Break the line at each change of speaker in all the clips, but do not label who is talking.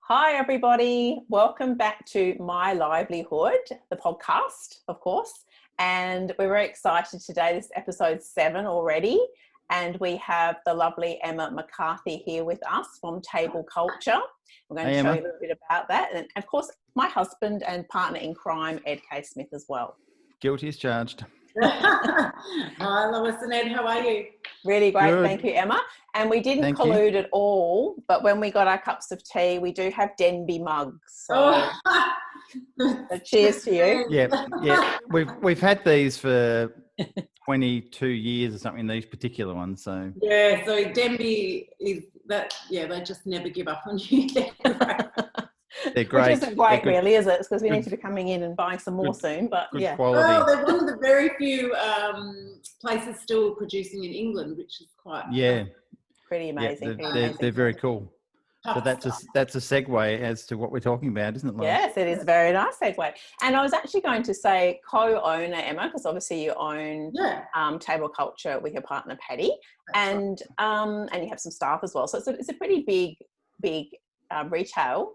Hi, everybody. Welcome back to My Livelihood, the podcast, of course. And we're very excited today. This is episode 7 already. And we have the lovely Emma McCarthy here with us from Table Culture. We're going to show you a little bit about that. And of course, my husband and partner in crime, Ed K. Smith, as well.
Guilty as charged.
Hi, Lois and Ed. How are you?
Really great.
Good.
Thank you, Emma. And we didn't collude at all, but when we got our cups of tea, we do have Denby mugs. So, so cheers to you.
Yeah. We've had these for 22 years or something, these particular ones. So
yeah, so Denby is that. Yeah, they just never give up on you.
They're great.
Which isn't great, really, is it? It's because we need to be coming in and buying some more soon. But
good
yeah,
quality.
Well, they're one of the very few places still producing in England, which is quite
pretty amazing.
They're very cool. So that's a segue as to what we're talking about, isn't it, Lois?
Yes, it is a very nice segue. And I was actually going to say co-owner, Emma, because obviously you own Table Culture with your partner Paddy, and you have some staff as well. So it's a pretty big retail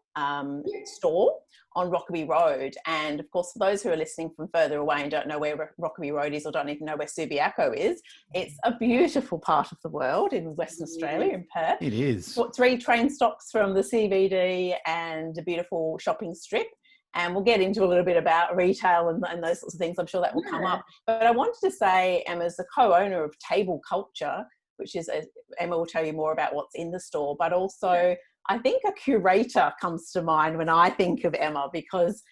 store on Rockaby Road. And of course, for those who are listening from further away and don't know where Rockaby Road is or don't even know where Subiaco is, it's a beautiful part of the world in Western Australia, in Perth.
It is. 3
train stops from the CBD and a beautiful shopping strip. And we'll get into a little bit about retail and those sorts of things. I'm sure that will come up. But I wanted to say, Emma's the co-owner of Table Culture, which is, Emma will tell you more about what's in the store, but also I think a curator comes to mind when I think of Emma, because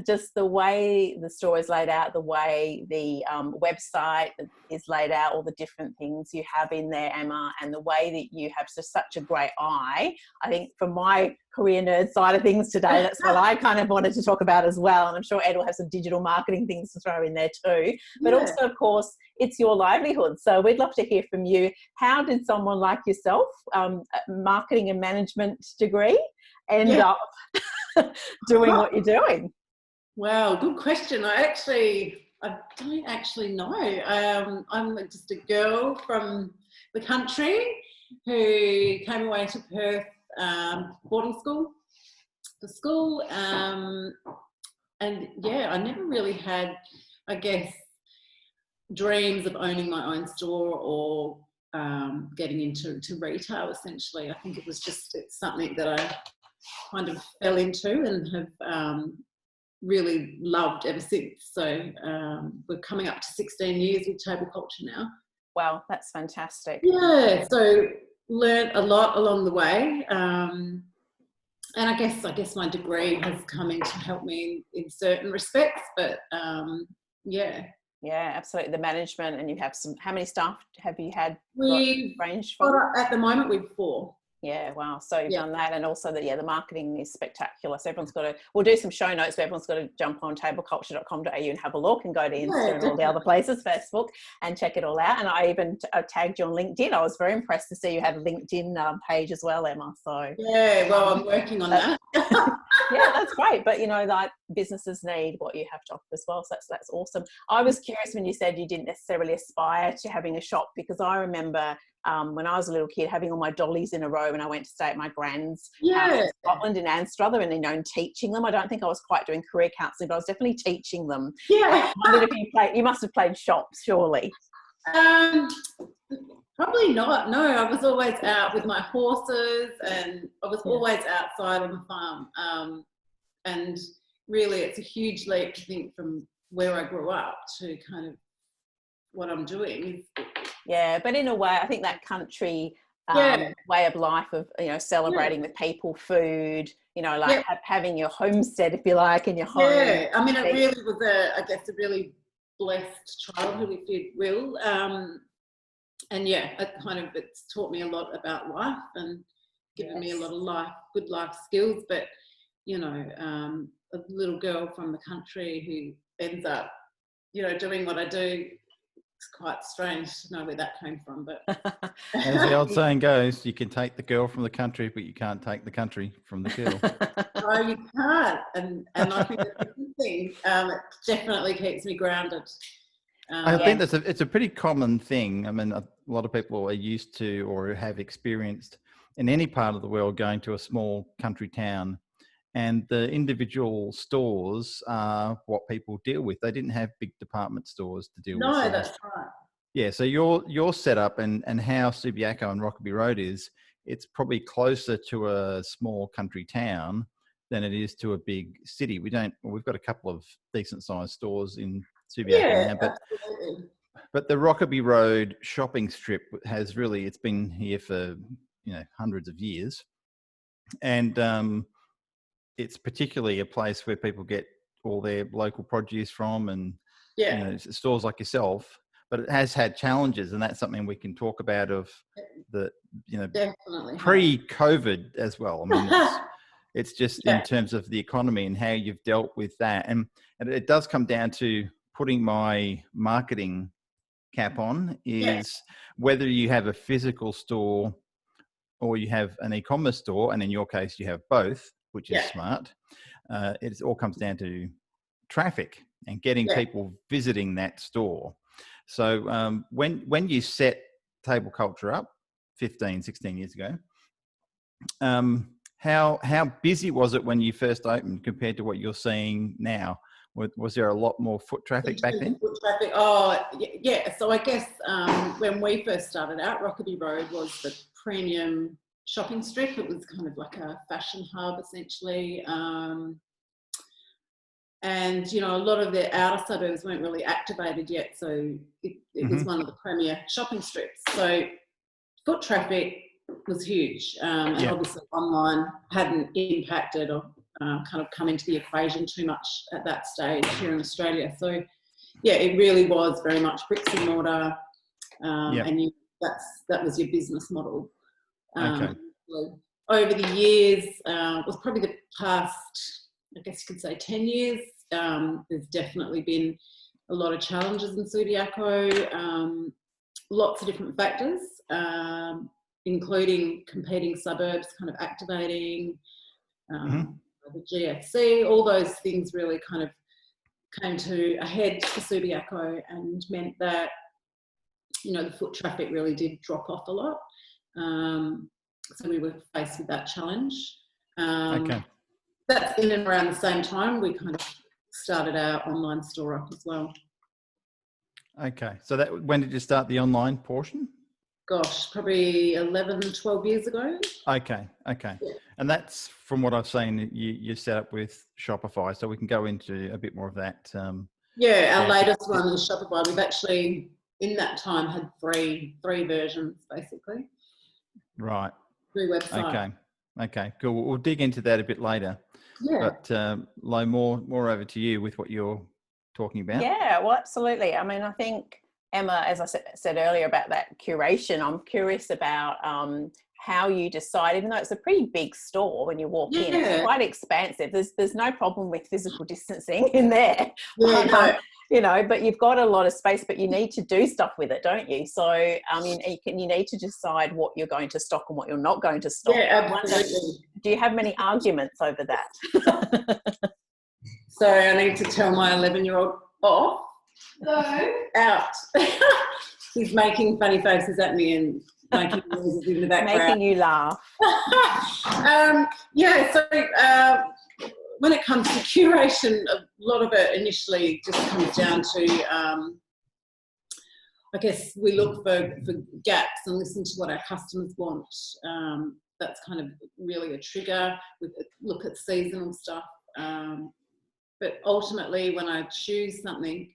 just the way the store is laid out, the way the website is laid out, all the different things you have in there, Emma, and the way that you have just such a great eye. I think from my career nerd side of things today, that's what I kind of wanted to talk about as well. And I'm sure Ed will have some digital marketing things to throw in there too. But also, of course, it's your livelihood. So we'd love to hear from you. How did someone like yourself, a marketing and management degree, end up doing what you're doing?
Wow, good question. I don't actually know. I'm just a girl from the country who came away to Perth boarding school for school. And I never really had, I guess, dreams of owning my own store or getting into retail, essentially. I think it's something that I kind of fell into and have really loved ever since. So we're coming up to 16 years with Table Culture now.
Wow, that's fantastic.
Yeah, so learned a lot along the way. And I guess my degree has come in to help me in certain respects, but
Yeah, absolutely. The management, and you have how many staff have you had ranged
from?
from?
At the moment, we've 4.
Yeah, wow. So you've done that, and also the marketing is spectacular. So everyone's we'll do some show notes, but everyone's got to jump on tableculture.com.au and have a look, and go to Insta and all the other places, Facebook, and check it all out. And I even tagged you on LinkedIn. I was very impressed to see you had a LinkedIn page as well, Emma. So
I'm working on that.
Yeah, that's great. But like businesses need what you have to offer as well. So that's awesome. I was curious when you said you didn't necessarily aspire to having a shop, because I remember when I was a little kid having all my dollies in a row when I went to stay at my grand's house in Scotland in Anstruther, and teaching them. I don't think I was quite doing career counselling, but I was definitely teaching them.
Yeah.
I wondered if you must have played shops, surely.
Probably not. No, I was always out with my horses, and I was always outside on the farm. And really, it's a huge leap to think from where I grew up to kind of what I'm doing.
Yeah, but in a way, I think that country way of life of celebrating with people, food, having your homestead, if you like, in your home.
Yeah, I mean, it really was a really blessed childhood, if you will. It's taught me a lot about life and given me a lot of good life skills. But a little girl from the country who ends up, doing what I do. It's quite strange to know where that came from, but
as the old saying goes, you can take the girl from the country, but you can't take the country from the girl.
No, you can't, and I think that's a good thing. It definitely keeps me grounded.
I think it's a pretty common thing. I mean, a lot of people are used to or have experienced in any part of the world going to a small country town, and the individual stores are what people deal with. They didn't have big department stores to deal with.
No,
So
that's right.
yeah, so your setup and how Subiaco and Rockaby Road is, it's probably closer to a small country town than it is to a big city. We've got a couple of decent sized stores in Subiaco
Yeah,
now,
absolutely.
but the Rockaby Road shopping strip has really, it's been here for, hundreds of years. And it's particularly a place where people get all their local produce from, and
Yeah,
stores like yourself. But it has had challenges, and that's something we can talk about of the
definitely.
pre-COVID as well. I mean, it's just
Yeah.
in terms of the economy and how you've dealt with that, and it does come down to putting my marketing cap on, is whether you have a physical store or you have an e-commerce store, and in your case you have both, which is smart. It all comes down to traffic and getting people visiting that store. So when you set Table Culture up 15, 16 years ago, how busy was it when you first opened compared to what you're seeing now? Was there a lot more foot traffic back then?
Foot traffic. Oh, yeah. So I guess when we first started out, Rockaby Road was the premium shopping strip. It was kind of like a fashion hub, essentially. And, a lot of the outer suburbs weren't really activated yet. So it was one of the premier shopping strips. So foot traffic was huge. And obviously online hadn't impacted or kind of come into the equation too much at that stage here in Australia. So, it really was very much bricks and mortar. And that was your business model. Over the years, it was probably the past, I guess you could say 10 years, there's definitely been a lot of challenges in Subiaco, lots of different factors, including competing suburbs kind of activating, the GFC, all those things really kind of came to a head for Subiaco and meant that, the foot traffic really did drop off a lot. So we were faced with that challenge. That's in and around the same time we kind of started our online store up as well.
Okay, so when did you start the online portion?
Gosh, probably 11, 12 years ago.
Okay. Yeah. And that's, from what I've seen, you set up with Shopify, so we can go into a bit more of that.
Our latest one is Shopify. We've actually, in that time, had three versions, basically.
Right.
3 websites.
Okay, cool. We'll dig into that a bit later.
Yeah.
But Lo, more over to you with what you're talking about.
Yeah, well, absolutely. I mean, I think, Emma, as I said earlier about that curation, I'm curious about how you decide, even though it's a pretty big store when you walk in, it's quite expansive. There's no problem with physical distancing in there. But you've got a lot of space, but you need to do stuff with it, don't you? So, I mean, you need to decide what you're going to stock and what you're not going to stock.
Yeah, absolutely.
Do you have many arguments over that?
So I need to tell my 11-year-old off. No. Out. He's making funny faces at me and making noises in the background.
Making you laugh.
When it comes to curation, a lot of it initially just comes down to, I guess we look for gaps and listen to what our customers want. That's kind of really a trigger. We look at seasonal stuff. But ultimately, when I choose something,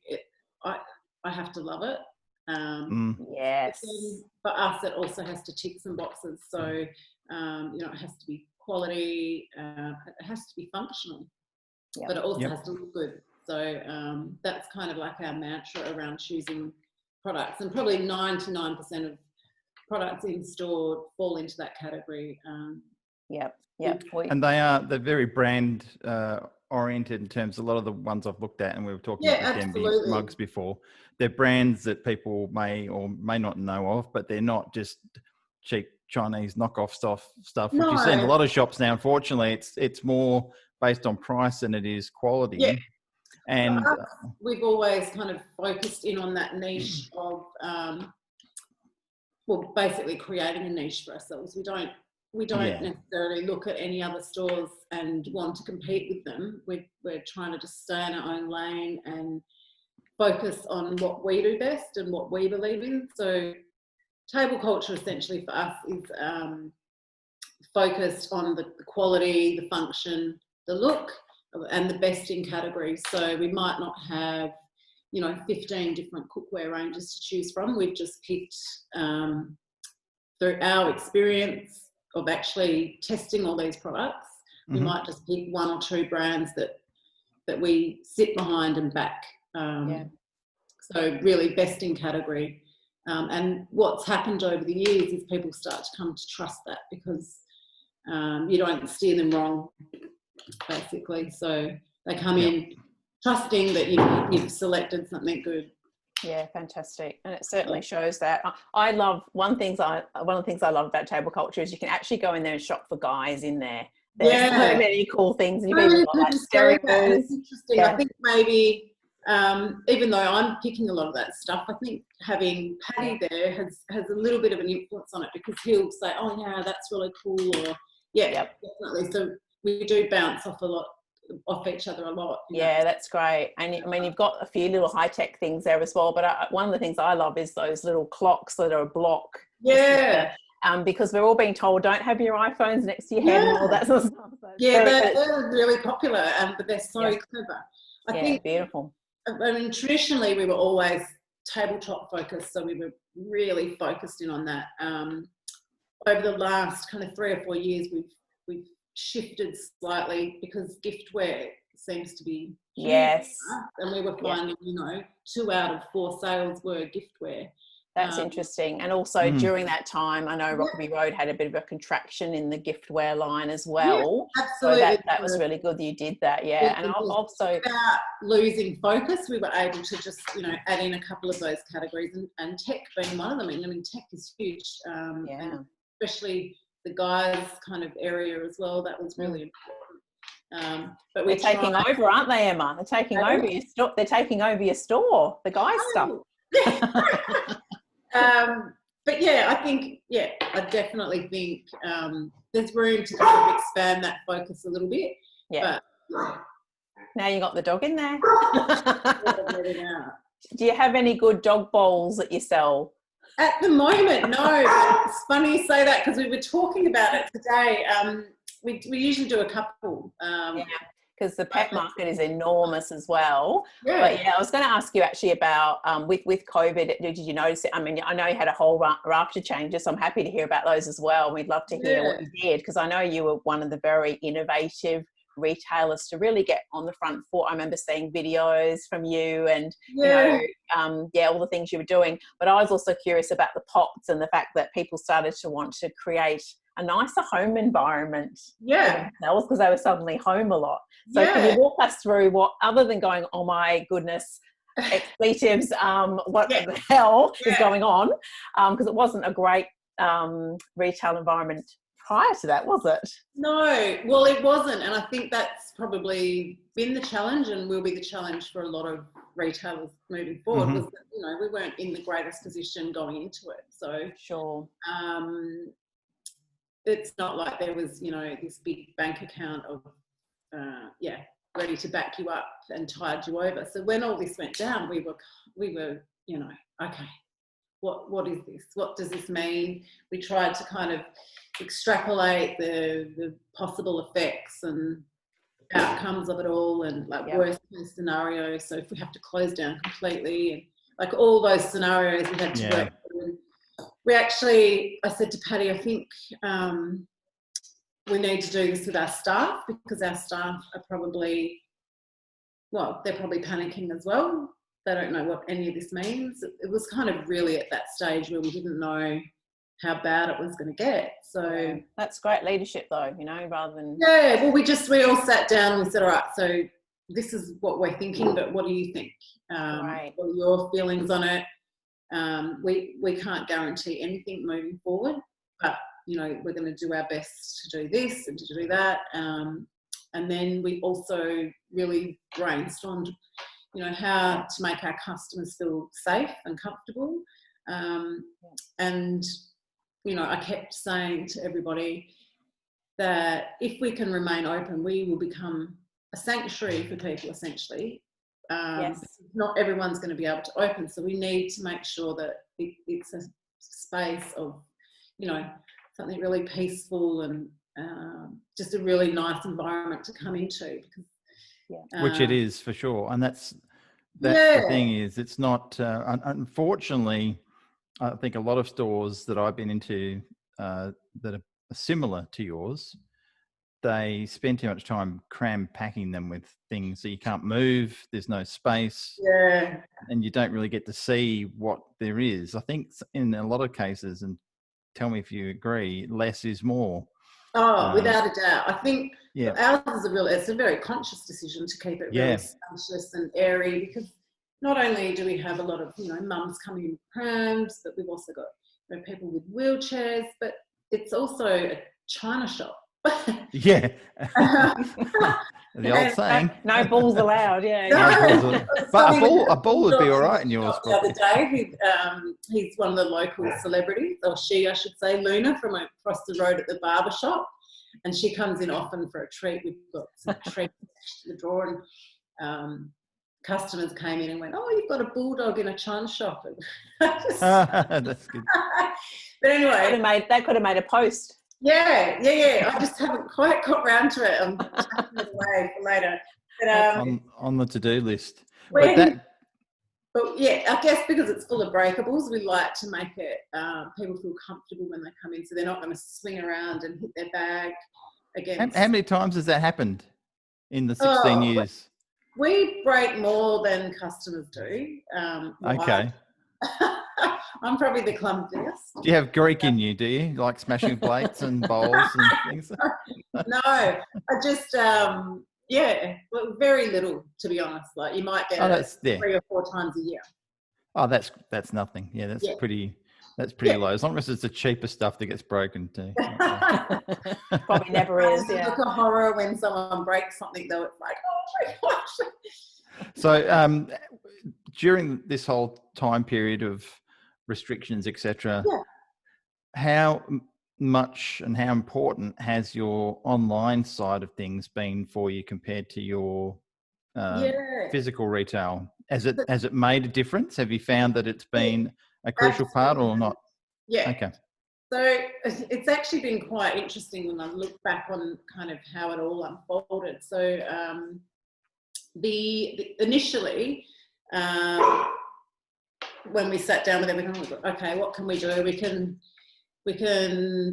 I have to love it.
Yes.
For us, it also has to tick some boxes. So, it has to be quality. It has to be functional, but it also has to look good. So that's kind of like our mantra around choosing products. And probably 99% of products in store fall into that category.
Yep.
And they're very brand oriented in terms of a lot of the ones I've looked at, and we were talking about the Denby mugs before. They're brands that people may or may not know of, but they're not just cheap Chinese knockoff stuff, which you see in a lot of shops now. Unfortunately, it's more based on price than it is quality.
Yeah.
And
we've always kind of focused in on that niche of, basically creating a niche for ourselves. We don't we don't necessarily look at any other stores and want to compete with them. We're trying to just stay in our own lane and focus on what we do best and what we believe in. So table culture essentially for us is focused on the quality, the function, the look, and the best in categories. So we might not have, 15 different cookware ranges to choose from. We've just picked, through our experience of actually testing all these products, we might just pick one or two brands that we sit behind and back. So really best in category. And what's happened over the years is people start to come to trust that, because you don't steer them wrong, basically. So they come in trusting that you've selected something good.
Yeah, fantastic. And it certainly shows that. I love one of the things I love about table culture is you can actually go in there and shop for guys in there. There's so many cool things. You've even got like stereos.
It's interesting. I think maybe even though I'm picking a lot of that stuff, I think having Paddy there has a little bit of an influence on it, because he'll say, oh yeah, that's really cool, or definitely. So we do bounce off each other a lot.
Yeah, that's great. And I mean, you've got a few little high-tech things there as well, but one of the things I love is those little clocks that are a block. Because we're all being told don't have your iPhones next to your head and all that sort of stuff. So
they're really popular, but they're so clever. I think
beautiful.
I mean, traditionally we were always tabletop focused, so we were really focused in on that. Over the last kind of 3 or 4 years, we've shifted slightly, because gift-ware seems to be huge, and we were finding 2 out of 4 sales were gift-ware.
That's interesting. And also during that time, I know Rockaby Road had a bit of a contraction in the gift-ware line as well.
Yeah, absolutely.
So that was really good that you did that. And also
without losing focus, we were able to just add in a couple of those categories, and tech being one of them. I mean, tech is huge, and especially the guys kind of area as well. That was really important. But
they're taking over, aren't they, Emma? They're taking over your store. They're taking over your store. The guys stuff.
But I definitely think there's room to kind of expand that focus a little bit. But
now you got the dog in there. Do you have any good dog bowls that you sell?
At the moment, no. It's funny you say that, because we were talking about it today. We usually do a couple.
Because the pet market is enormous as well. But I was going to ask you actually about with COVID, did you notice it? I mean, I know you had a whole raft of changes, so I'm happy to hear about those as well. We'd love to hear what you did, because I know you were one of the very innovative retailers to really get on the front foot. I remember seeing videos from you and all the things you were doing. But I was also curious about the pots and the fact that people started to want to create a nicer home environment for themselves, because they were suddenly home a lot. So can you walk us through what, other than going, oh my goodness, expletives, what the hell is going on? Because it wasn't a great retail environment prior to that, was it?
No, well, it wasn't. And I think that's probably been the challenge, and will be the challenge for a lot of retailers moving forward, was that, we weren't in the greatest position going into it. So it's not like there was, this big bank account of, ready to back you up and tide you over. So when all this went down, we were, okay, what is this? What does this mean? We tried to kind of extrapolate the possible effects and outcomes of it all, and worst case scenarios. So if we have to close down completely, and like all those scenarios we had to work through. We actually, I said to Paddy, I think we need to do this with our staff, because our staff are probably, they're probably panicking as well. They don't know what any of this means. It was kind of really at that stage where we didn't know how bad it was going to get. So
that's great leadership, though, rather than
we all sat down and we said, all right, so this is what we're thinking, but what do you think? What are your feelings on it? We can't guarantee anything moving forward, but we're going to do our best to do this and to do that. And then we also really brainstormed, how to make our customers feel safe and comfortable. And I kept saying to everybody, that if we can remain open, we will become a sanctuary for people, essentially.
Yes.
Not everyone's going to be able to open, so we need to make sure that it's a space of, you know, something really peaceful and just a really nice environment to come into. Because,
which it is for sure, and that's the thing is, it's not. Unfortunately, I think a lot of stores that I've been into that are similar to yours, they spend too much time packing them with things, so you can't move. There's no space, and you don't really get to see what there is. I think in a lot of cases, and tell me if you agree, less is more.
Oh, without a doubt. I think ours is it's a very conscious decision to keep it really spacious and airy, because not only do we have a lot of, you know, mums coming in prams, but we've also got, you know, people with wheelchairs, but it's also a china shop.
Yeah. The old saying.
No balls allowed,
But a ball would be all right in yours.
The other day, he's one of the local celebrities, or she, I should say, Luna, from across the road at the barber shop. And she comes in often for a treat. We've got some treats in the drawer, and customers came in and went, "Oh, you've got a bulldog in a china shop."
That's good.
But anyway,
that could have made a post.
Yeah. I just haven't quite got round to it. I'm tucking it away for later. But,
on the to-do list.
But yeah, I guess because it's full of breakables, we like to make it people feel comfortable when they come in, so they're not going to swing around and hit their bag against.
How many times has that happened in the 16 years?
We break more than customers do.
Okay.
I'm probably the clumsiest.
Do you have Greek in you, do you? Like smashing plates and bowls and things?
No, I just, very little, to be honest. Like, you might get it 3 or 4 times a year.
Oh, that's nothing. Yeah, that's pretty low. As long as it's the cheaper stuff that gets broken too.
Probably never is,
It's like a horror when someone breaks something, though. It's like, oh my gosh.
So during this whole time period of restrictions, etc., how much and how important has your online side of things been for you compared to your physical retail? Has it made a difference? Have you found that it's been a crucial part or not?
Yeah.
Okay.
So it's actually been quite interesting when I look back on kind of how it all unfolded. So initially, when we sat down with everyone, okay, what can we do? We can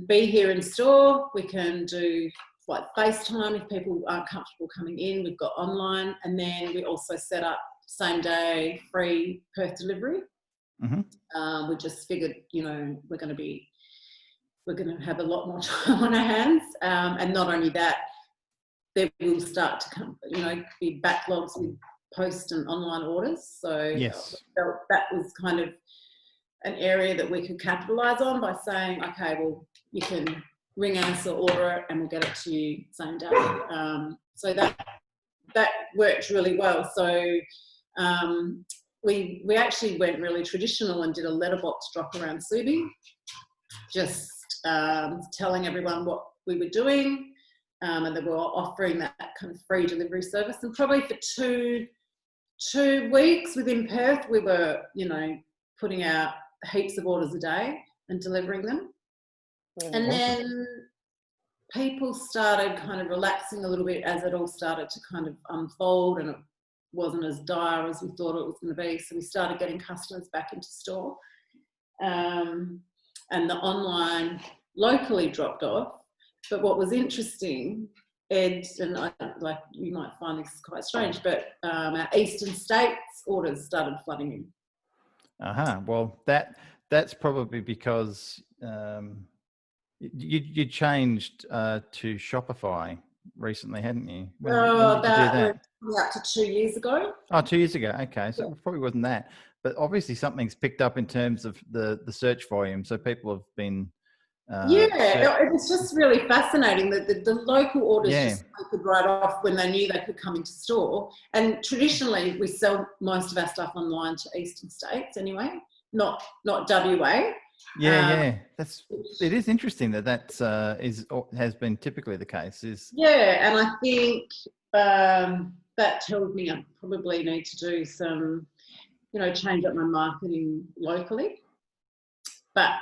be here in store. We can do like FaceTime if people aren't comfortable coming in. We've got online, and then we also set up same day free Perth delivery. Mm-hmm. We just figured, you know, we're going to have a lot more time on our hands, and not only that, there will start to come, you know, be backlogs with post and online orders. So that was kind of an area that we could capitalise on by saying, okay, well, you can ring us or order it and we'll get it to you same day. So that worked really well. So we actually went really traditional and did a letterbox drop around Subi, just telling everyone what we were doing, and that we were offering that kind of free delivery service. And probably for two weeks within Perth, we were, you know, putting out heaps of orders a day and delivering them. And then people started kind of relaxing a little bit as it all started to kind of unfold, and it wasn't as dire as we thought it was going to be. So we started getting customers back into store, and the online locally dropped off. But what was interesting, Ed, and like you might find this quite strange, but our eastern states orders started flooding in.
Well, that's probably because you changed to Shopify recently, hadn't you? When did you do that?
Up to 2 years ago.
Oh, 2 years ago. Okay, so it probably wasn't that, but obviously something's picked up in terms of the search volume. So people have been.
It was just really fascinating that the local orders just could write off when they knew they could come into store. And traditionally, we sell most of our stuff online to eastern states anyway, not WA.
Yeah. It is interesting that has been typically the case.
Yeah, and I think that tells me I probably need to do some, change up my marketing locally. But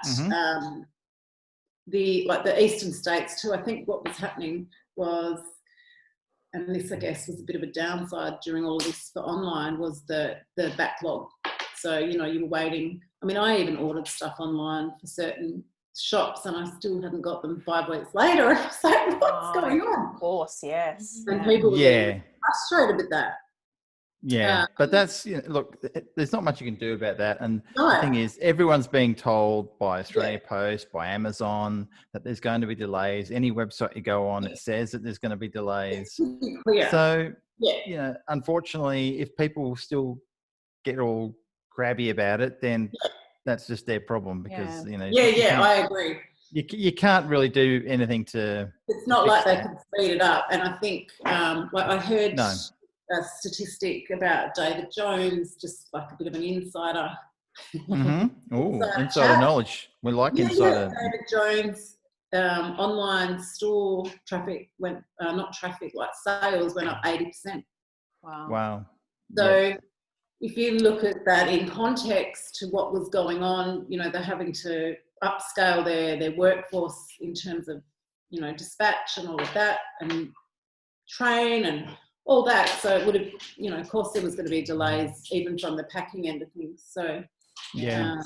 the eastern states too, I think what was happening was, and this I guess was a bit of a downside during all of this for online, was the backlog. So, you were waiting. I mean, I even ordered stuff online for certain shops and I still hadn't got them 5 weeks later. And I was like, what's going on?
Of course, yes.
And people were getting frustrated with that.
Yeah, but that's, look, there's not much you can do about that. And
No.
the thing is, everyone's being told by Australia Post, by Amazon, that there's going to be delays. Any website you go on, it says that there's going to be delays. So, unfortunately, if people still get all crabby about it, then that's just their problem because,
I agree.
You can't really do anything to.
It's not like they can speed it up. And I think, I heard a statistic about David Jones, just like a bit of an insider.
Oh, insider knowledge. We like insider.
David Jones, online store traffic went, sales went up 80%.
Wow.
So if you look at that in context to what was going on, they're having to upscale their workforce in terms of, dispatch and all of that, and train and all that. So it would have, of course there was going to be delays even from the packing end of things. So
I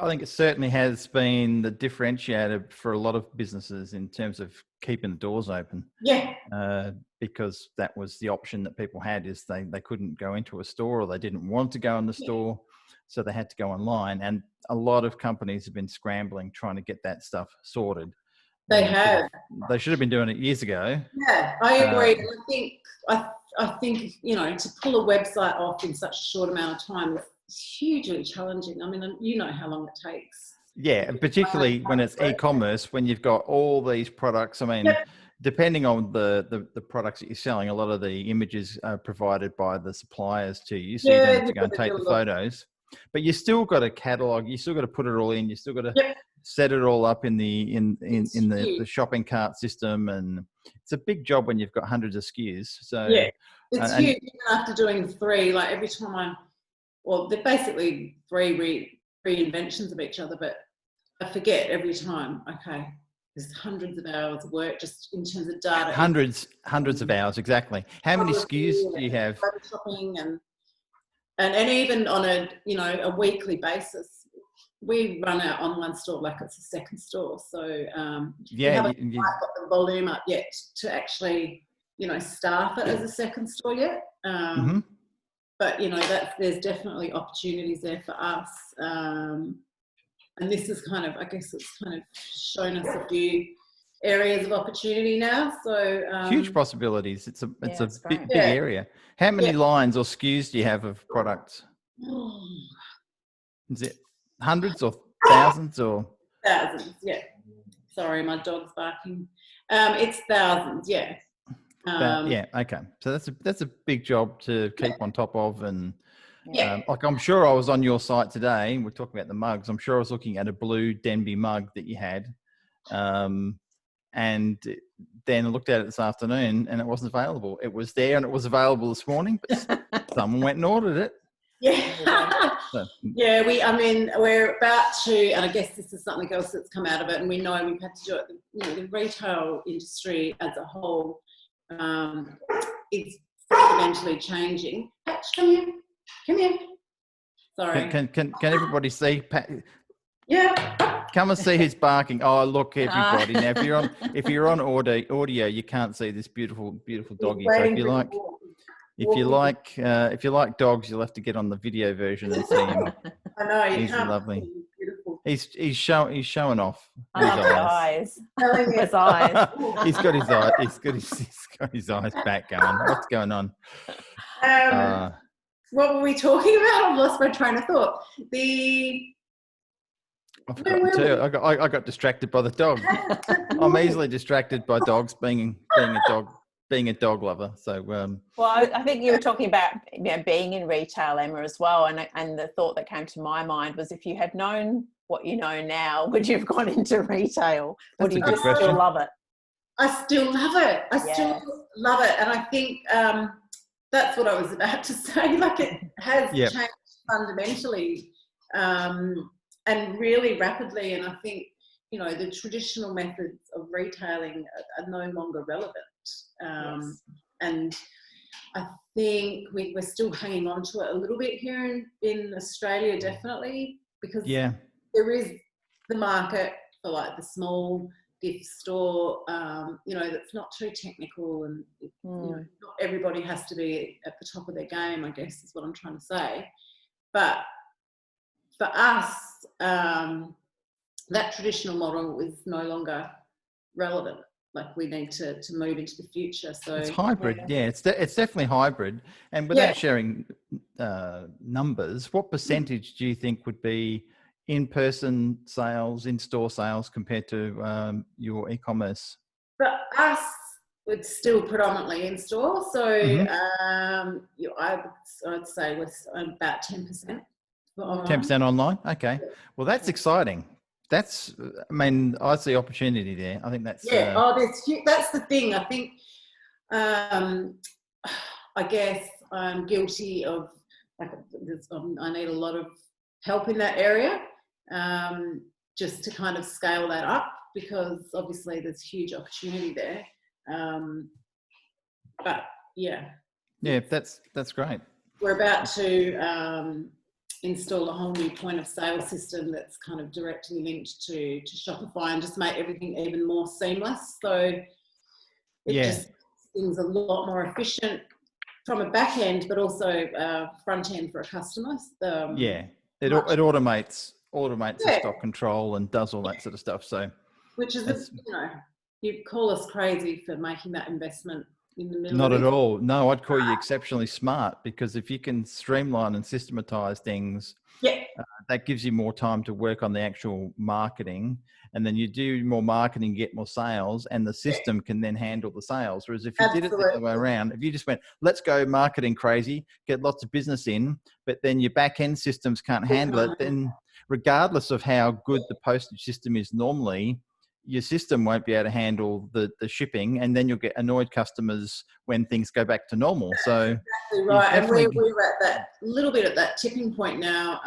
think it certainly has been the differentiator for a lot of businesses in terms of keeping the doors open. Because that was the option that people had, is they couldn't go into a store, or they didn't want to go in the store, so they had to go online. And a lot of companies have been scrambling trying to get that stuff sorted.
They have.
They should have been doing it years ago.
Yeah, I agree. I think to pull a website off in such a short amount of time is hugely challenging. I mean, how long it takes.
Yeah, and particularly when it's e-commerce, when you've got all these products. I mean, depending on the products that you're selling, a lot of the images are provided by the suppliers to you, so you don't have to go and take the photos. But you still got a catalog. You still got to put it all in. You still got to set it all up in the shopping cart system, and it's a big job when you've got hundreds of SKUs. So
it's huge. Even after doing 3, like every time they're basically 3 reinventions of each other, but I forget every time. Okay, there's hundreds of hours of work just in terms of data.
Hundreds of hours, exactly. How many SKUs do you have?
Shopping and even on a weekly basis. We run our online store like it's a second store. So we haven't quite got the volume up yet to actually, staff it as a second store yet. But, there's definitely opportunities there for us. And this is it's kind of shown us a few areas of opportunity now. So
huge possibilities. It's a big area. How many lines or SKUs do you have of products? Is it hundreds or thousands or?
Thousands, yeah. Sorry, my dog's barking. It's thousands, yeah.
Okay. So that's a big job to keep on top of, and I'm sure I was on your site today. We're talking about the mugs. I'm sure I was looking at a blue Denby mug that you had, and then I looked at it this afternoon, and it wasn't available. It was there, and it was available this morning, but someone went and ordered it.
We're about to, and I guess this is something else that's come out of it, and we know we've had to do it. The retail industry as a whole is fundamentally changing. Patch, come here. Sorry.
Can everybody see Pat?
Yeah.
Come and see who's barking. Oh, look, everybody! Now, if you're on audio, you can't see this beautiful doggy. So if you like dogs, you'll have to get on the video version and see him.
I know,
he's lovely. He's showing off.
His eyes. His eyes.
He's got his eyes. He's got his eyes back going. What's going on?
What were we talking about? I've lost my train of thought.
I've forgotten too. I got distracted by the dog. I'm easily distracted by dogs, being a dog lover. So
I think you were talking about being in retail, Emma, as well, and the thought that came to my mind was, if you had known what you know now, would you have gone into retail, or do you just
question.
still love it?
I still love it. I still love it. And I think that's what I was about to say. Like, it has changed fundamentally and really rapidly. And I think, you know, the traditional methods of retailing are no longer relevant. And I think we're still hanging on to it a little bit here in Australia, definitely, because there is the market for like the small gift store, you know, that's not too technical, and you know, not everybody has to be at the top of their game, I guess is what I'm trying to say. But for us, that traditional model is no longer relevant. Like, we need to move into the future. So
it's hybrid. It's definitely hybrid. And without sharing numbers, what percentage do you think would be in-person sales, in-store sales compared to your e-commerce?
For us, it's still predominantly in-store. So I'd say we're about 10%.
10% online? Okay. Well, that's exciting. That's, I mean, I see opportunity there. I think that's...
that's the thing. I think, I guess I'm guilty of, like, I need a lot of help in that area, just to kind of scale that up, because obviously there's huge opportunity there. But
that's great.
We're about to install a whole new point of sale system that's kind of directly linked to Shopify, and just make everything even more seamless. So it just makes things a lot more efficient from a back end, but also front end for a customer.
It automates the stock control and does all that sort of stuff. So,
which is, you know, you'd call us crazy for making that investment in the middle.
Not at all. No, I'd call you exceptionally smart, because if you can streamline and systematize things, that gives you more time to work on the actual marketing, and then you do more marketing, get more sales, and the system can then handle the sales. Whereas if you did it the other way around, if you just went, let's go marketing crazy, get lots of business in, but then your back end systems can't handle it, then regardless of how good the postage system is normally, your system won't be able to handle the shipping, and then you'll get annoyed customers when things go back to normal. So
exactly right. And we're at that little bit at that tipping point now.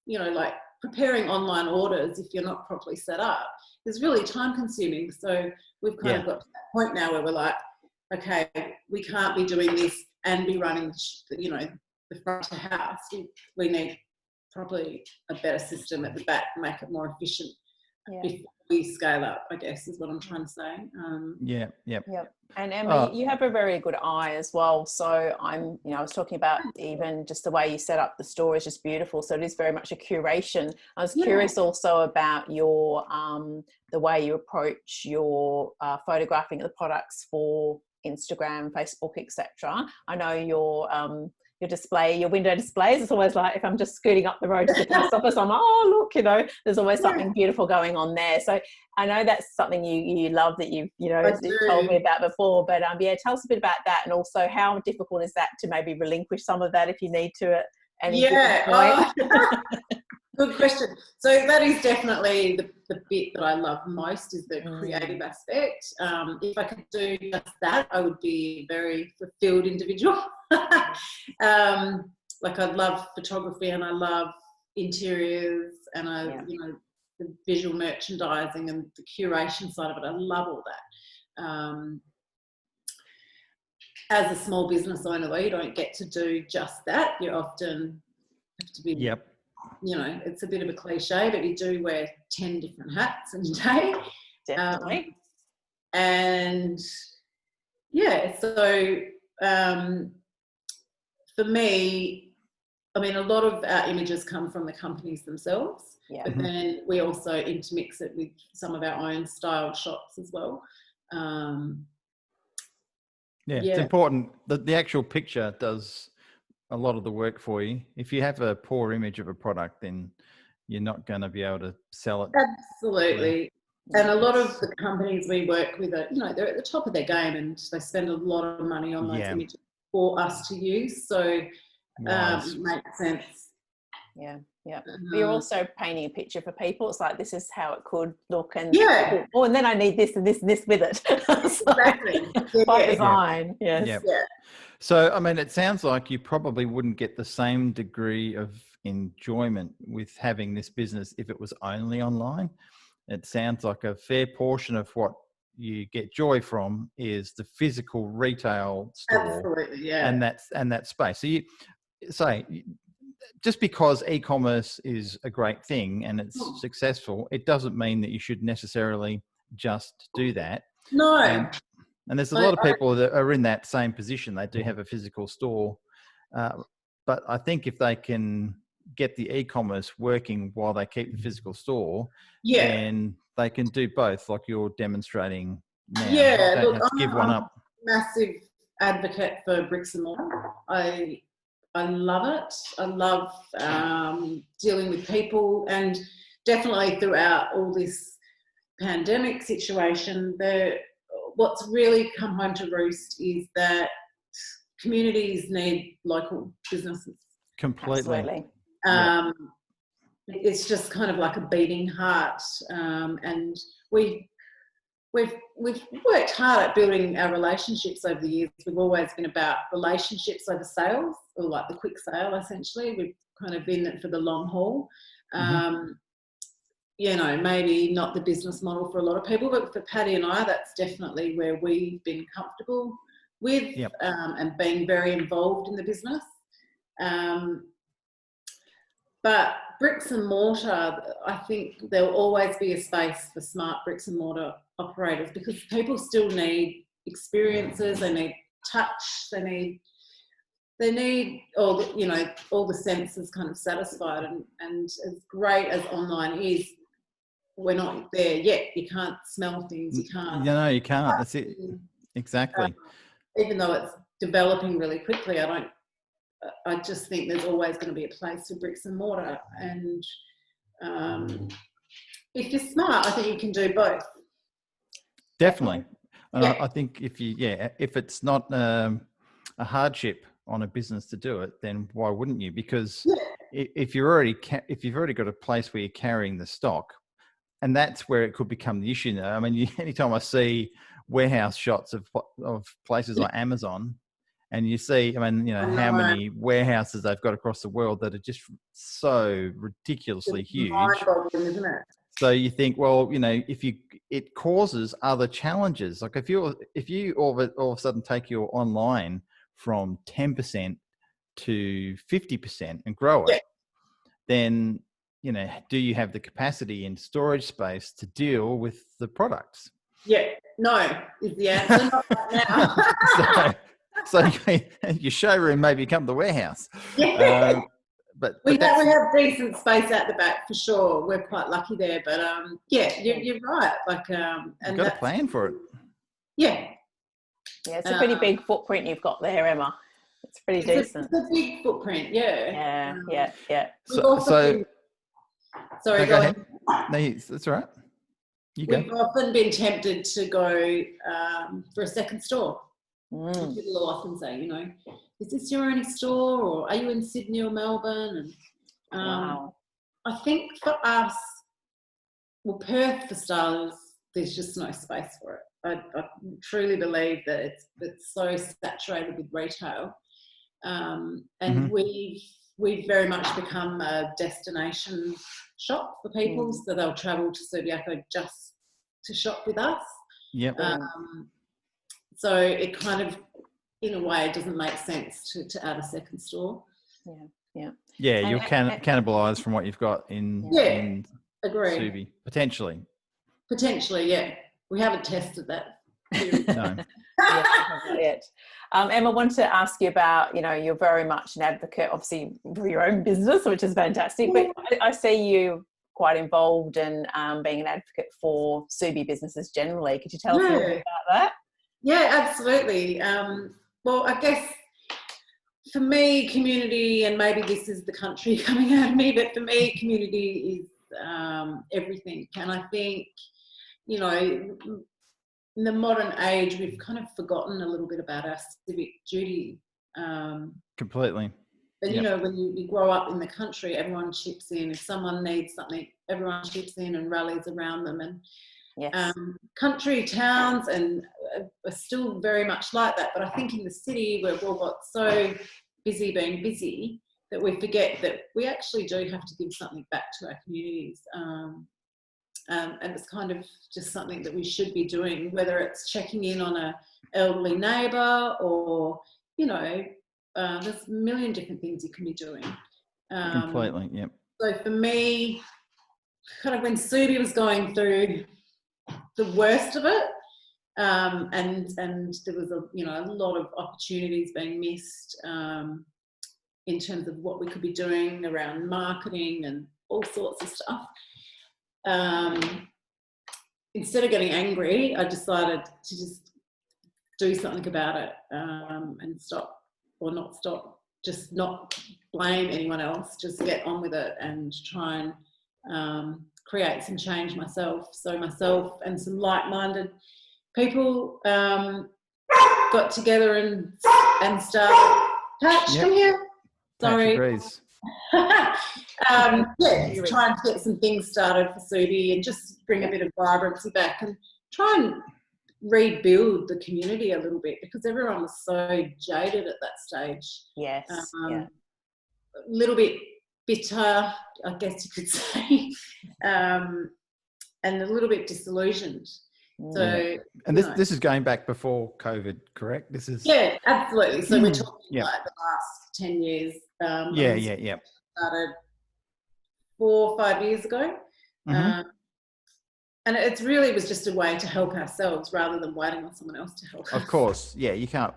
You know, like preparing online orders, if you're not properly set up, is really time consuming. So we've kind of got to that point now where we're like, okay, we can't be doing this and be running, you know, the front of house. We need probably a better system at the back, make it more efficient. Before we scale up, I guess, is what I'm trying to say.
And Emma, you have a very good eye as well. So I was talking about even just the way you set up the store is just beautiful. So it is very much a curation. I was curious also about your the way you approach your photographing of the products for Instagram, Facebook, etc. I know your window displays, it's always like, if I'm just scooting up the road to the post office, I'm, oh, look, you know, there's always something beautiful going on there. So I know that's something you love, that you told me about before, but tell us a bit about that, and also how difficult is that to maybe relinquish some of that if you need to at any given point?
Good question. So that is definitely the bit that I love most, is the creative aspect. If I could do just that, I would be a very fulfilled individual. Like, I love photography, and I love interiors, and you know, the visual merchandising and the curation side of it. I love all that. As a small business owner, though, you don't get to do just that. You often have to be you know, it's a bit of a cliche, but you do wear 10 different hats in a day.
Definitely.
And so for me, I mean, a lot of our images come from the companies themselves, but then we also intermix it with some of our own styled shots as well. It's important that the actual picture does a lot of the work for you. If you have a poor image of a product, then you're not going to be able to sell it. Absolutely. And a lot of the companies we work with are, you know, they're at the top of their game, and they spend a lot of money on those images for us to use. So it makes sense.
Yeah. But you're also painting a picture for people. It's like, this is how it could look, and
Yeah.
oh, and then I need this and this and this with it.
Exactly.
By design. Yes.
Yeah.
Yeah.
So, I mean, it sounds like you probably wouldn't get the same degree of enjoyment with having this business if it was only online. It sounds like a fair portion of what you get joy from is the physical retail store.
Absolutely, yeah.
And that space. So you say, just because e-commerce is a great thing and it's successful, it doesn't mean that you should necessarily just do that.
No.
And there's a lot of people that are in that same position. They do have a physical store. But I think if they can get the e-commerce working while they keep the physical store, then they can do both, like you're demonstrating now.
Yeah,
You don't have to give one up.
I'm a massive advocate for bricks and mortar. I love it. I love dealing with people, and definitely throughout all this pandemic situation, what's really come home to roost is that communities need local businesses.
Completely.
It's just kind of like a beating heart, and we've worked hard at building our relationships over the years. We've always been about relationships over sales, or like the quick sale, essentially. We've kind of been it for the long haul. You know, maybe not the business model for a lot of people, but for Patty and I, that's definitely where we've been comfortable with, and being very involved in the business. But bricks and mortar, I think there'll always be a space for smart bricks and mortar operators, because people still need experiences, they need touch, they need all the, you know, all the senses kind of satisfied. And as great as online is, we're not there yet. You can't smell things. You can't.
No, you can't. That's it. Exactly.
Even though it's developing really quickly, I just think there's always going to be a place for bricks and mortar. And if you're smart, I think you can do both.
Definitely. And I think if it's not a hardship on a business to do it, then why wouldn't you? Because if you've already got a place where you're carrying the stock, and that's where it could become the issue now. I mean, anytime I see warehouse shots of places like Amazon, and you see, I mean, you know, how many warehouses they've got across the world that are just so ridiculously huge.
Mind-boggling, isn't it?
So you think, well, you know, it causes other challenges. Like if you all of a sudden take your online from 10% to 50% and grow it, then, you know, do you have the capacity and storage space to deal with the products?
Yeah, no is the answer. Not right now.
So your showroom may become the warehouse. But
we have decent space out the back for sure. We're quite lucky there, but you're right. Like, and
you've got a plan for it.
Yeah,
it's a pretty big footprint you've got there, Emma. It's pretty decent.
It's a big footprint, yeah. Sorry, go ahead.
No, that's all right.
We've often been tempted to go for a second store. People will often say, you know, is this your only store, or are you in Sydney or Melbourne? And I think for us, well, Perth for starters, there's just no space for it. I truly believe that it's so saturated with retail, and we've very much become a destination shop for people, so they'll travel to Subiaco just to shop with us. So it kind of, in a way, it doesn't make sense to add a second store.
Yeah, you'll cannibalise from what you've got in
agree.
Subi, potentially.
Potentially, yeah. We haven't tested that.
No.
Not yet. Emma, I wanted to ask you about, you know, you're very much an advocate, obviously, for your own business, which is fantastic, but I see you quite involved in being an advocate for Subi businesses generally. Could you tell us a little bit about that? Yeah,
absolutely. Well, I guess for me, community, and maybe this is the country coming out of me, but for me, community is everything. And I think, you know, in the modern age, we've kind of forgotten a little bit about our civic duty.
Completely.
And, you know, when you grow up in the country, everyone chips in. If someone needs something, everyone chips in and rallies around them. And
Yes.
Country towns and are still very much like that. But I think in the city, we've all got so busy being busy that we forget that we actually do have to give something back to our communities. And it's kind of just something that we should be doing, whether it's checking in on an elderly neighbour or, you know, there's a million different things you can be doing.
Completely, yep.
So for me, kind of when Subi was going through the worst of it, and there was a lot of opportunities being missed in terms of what we could be doing around marketing and all sorts of stuff. Instead of getting angry, I decided to just do something about it and just not blame anyone else, just get on with it and try and create some change myself. So myself and some like-minded people got together and started. Patch, come here. Sorry. Trying to get some things started for Subi and just bring a bit of vibrancy back and try and rebuild the community a little bit, because everyone was so jaded at that stage.
Yes.
A little bit bitter, I guess you could say, and a little bit disillusioned. So,
and this is going back before COVID, correct? This is
absolutely. So we're talking like the last 10 years. Started 4 or 5 years ago, and it really was just a way to help ourselves rather than waiting on someone else to help us.
Of course, you can't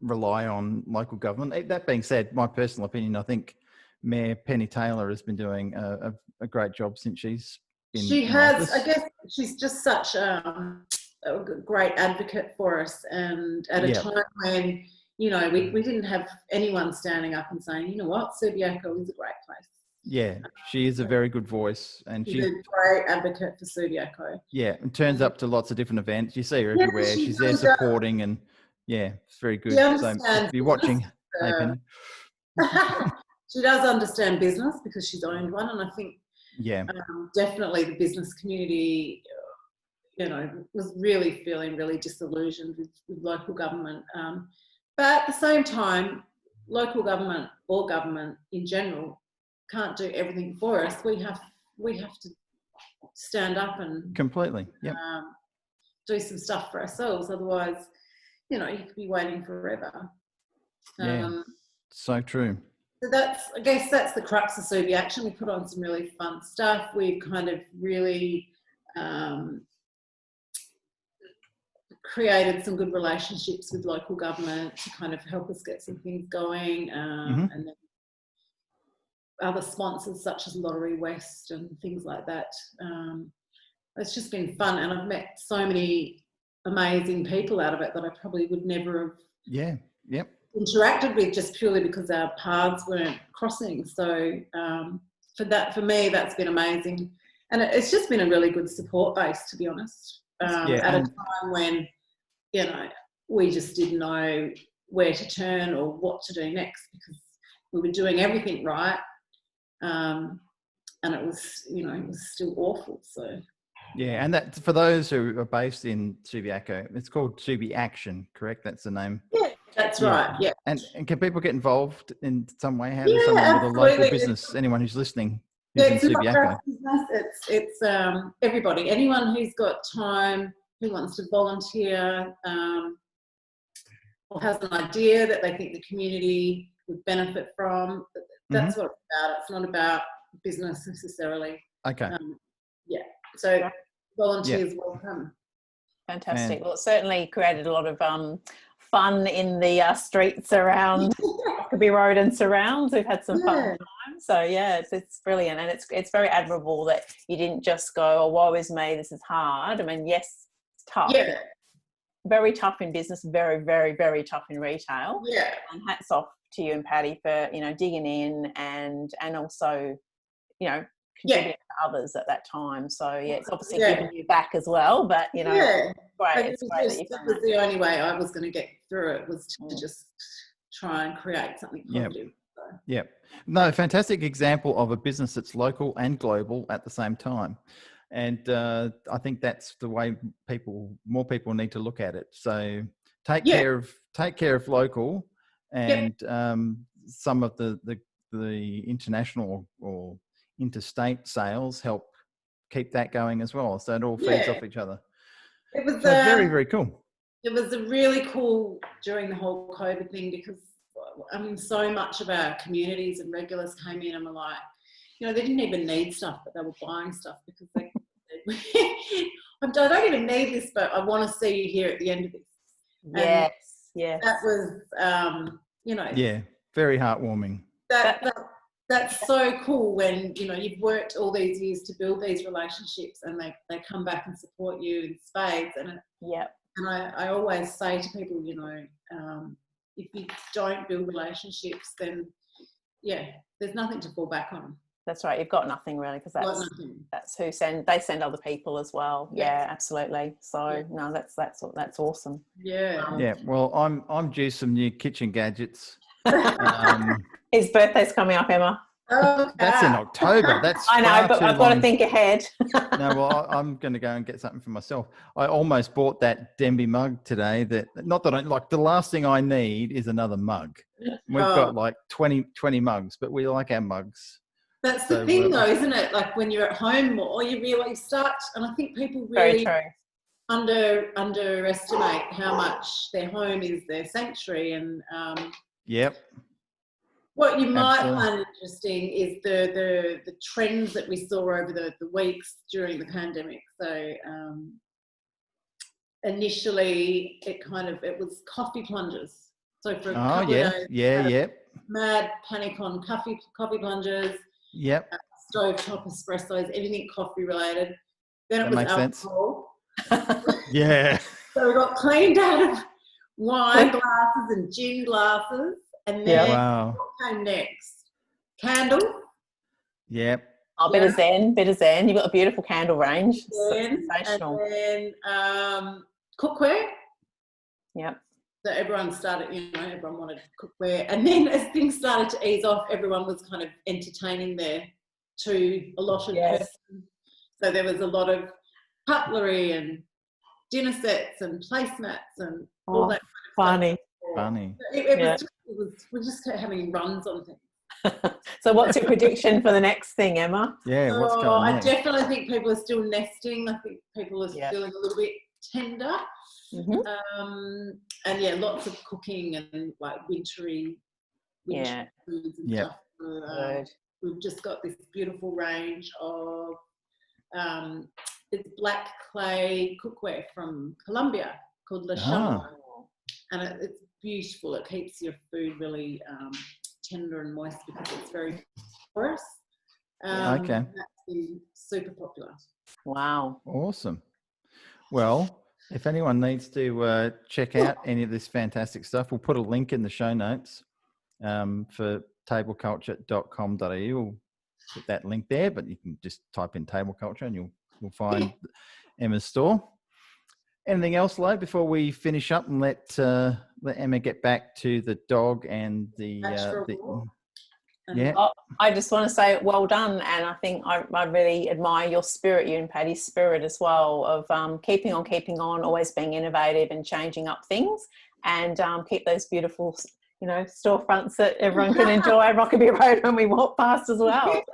rely on local government. That being said, my personal opinion, I think Mayor Penny Taylor has been doing a great job since she's been. She has.
I guess she's just such a great advocate for us, and at a time when, you know, we didn't have anyone standing up and saying, you know what, Subiaco is a great place.
Yeah, she is a very good voice, and she's
a great advocate for Subiaco.
Yeah, and turns up to lots of different events. You see her everywhere. She's there supporting, and it's very good. So if you're watching, hey Penny.
She does understand business because she's owned one, and I think definitely the business community, you know, was really feeling really disillusioned with local government. But at the same time, local government or government in general can't do everything for us. We have to stand up and
completely
do some stuff for ourselves. Otherwise, you know, you could be waiting forever.
So true.
So I guess that's the crux of Subi Action. We put on some really fun stuff. We've kind of really created some good relationships with local government to kind of help us get some things going, and then other sponsors such as Lottery West and things like that. It's just been fun, and I've met so many amazing people out of it that I probably would never have interacted with, just purely because our paths weren't crossing. So for me, that's been amazing, and it's just been a really good support base, to be honest. At a time when, you know, we just didn't know where to turn or what to do next, because we were doing everything right, and it was, you know, it was still awful. So
and that, for those who are based in Subiaco, it's called Subi Action, correct? That's the name.
That's right. Yeah.
And can people get involved in some way? How does someone with a local business, anyone who's listening, who's in Subiaco?
It's everybody, anyone who's got time, who wants to volunteer, or has an idea that they think the community would benefit from. That's what it's about. It's not about business necessarily.
Okay.
So volunteers welcome.
Fantastic. Well, it certainly created a lot of fun in the streets around Lockerbie Road and surrounds. We've had some fun times. So it's brilliant, and it's very admirable that you didn't just go, oh, woe is me, this is hard. I mean, yes, it's tough. Yeah. Very tough in business, very, very, very tough in retail.
Yeah.
And hats off to you and Patty for, you know, digging in and also, you know, contributing to others at that time. So it's obviously giving you back as well, but you know, great. It's great that you've done
that. The only way I was going to get through it was to just try and create something positive.
Yeah. No, fantastic example of a business that's local and global at the same time. And I think that's the way more people need to look at it. So take care of local, and some of the international or interstate sales help keep that going as well. So it all feeds off each other.
It was
so very, very cool.
It was really cool during the whole COVID thing, because I mean, so much of our communities and regulars came in and were like, you know, they didn't even need stuff, but they were buying stuff because they I don't even need this, but I want to see you here at the end of this.
Yes.
That was, you know.
Yeah, very heartwarming.
That's so cool when, you know, you've worked all these years to build these relationships and they come back and support you in spades. And I always say to people, you know, if you don't build relationships, then there's nothing to fall back on.
That's right. You've got nothing really, because that's who they send other people as well. Yeah, absolutely. So no, that's awesome.
Yeah.
Well, I'm due some new kitchen gadgets.
His birthday's coming up, Emma.
That's in October. That's
I know, but I've got to think ahead.
No, well, I'm going to go and get something for myself. I almost bought that Denby mug today. Not that I like. The last thing I need is another mug. We've got like 20 mugs, but we like our mugs.
That's the thing, though, isn't it? Like when you're at home more, you realise and I think people really underestimate how much their home is their sanctuary. And what you might find interesting is the trends that we saw over the weeks during the pandemic. So initially, it was coffee plungers. So for a couple of days, mad panic on coffee plungers.
Yep.
Stovetop espressos, anything coffee related. Then it was alcohol.
Yeah.
So we got cleaned out of wine glasses and gin glasses. And then what came next? Candles.
Yep.
Oh, bit of zen. You've got a beautiful candle range. Sensational.
And then cookware.
Yep.
So everyone wanted cookware. And then as things started to ease off, everyone was kind of entertaining there to a lot of persons. So there was a lot of cutlery and dinner sets and placemats and all that kind of stuff.
Funny.
We're just having runs on things.
So what's your prediction for the next thing, Emma?
Yeah, what's going next?
I definitely think people are still nesting. I think people are feeling a little bit tender.
Mm-hmm.
And lots of cooking and like wintry foods and stuff. We've just got this beautiful range of it's black clay cookware from Colombia called Le Chamon. And it's beautiful. It keeps your food really tender and moist because it's very porous. That's been super popular.
Wow.
Awesome. Well, if anyone needs to check out any of this fantastic stuff, we'll put a link in the show notes for tableculture.com.au. We'll put that link there, but you can just type in table culture and you'll find Emma's store. Anything else, Lo, before we finish up and let Emma get back to the dog and the
I just want to say well done, and I think I really admire your spirit, you and Patty's spirit as well, of keeping on, always being innovative and changing up things, and keep those beautiful, storefronts that everyone can enjoy Rockaby Road when we walk past as well.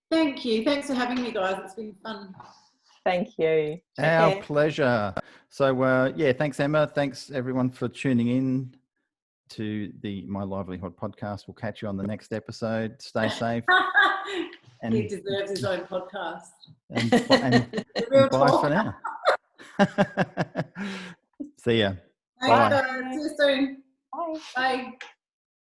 Thank you. Thanks for having me, guys. It's been fun.
Thank you.
Our pleasure. So, thanks, Emma. Thanks, everyone, for tuning in to the My Livelihood podcast. We'll catch you on the next episode. Stay safe.
And he deserves his own podcast.
And bye for now. See ya.
Bye. See you soon.
Bye.
Bye.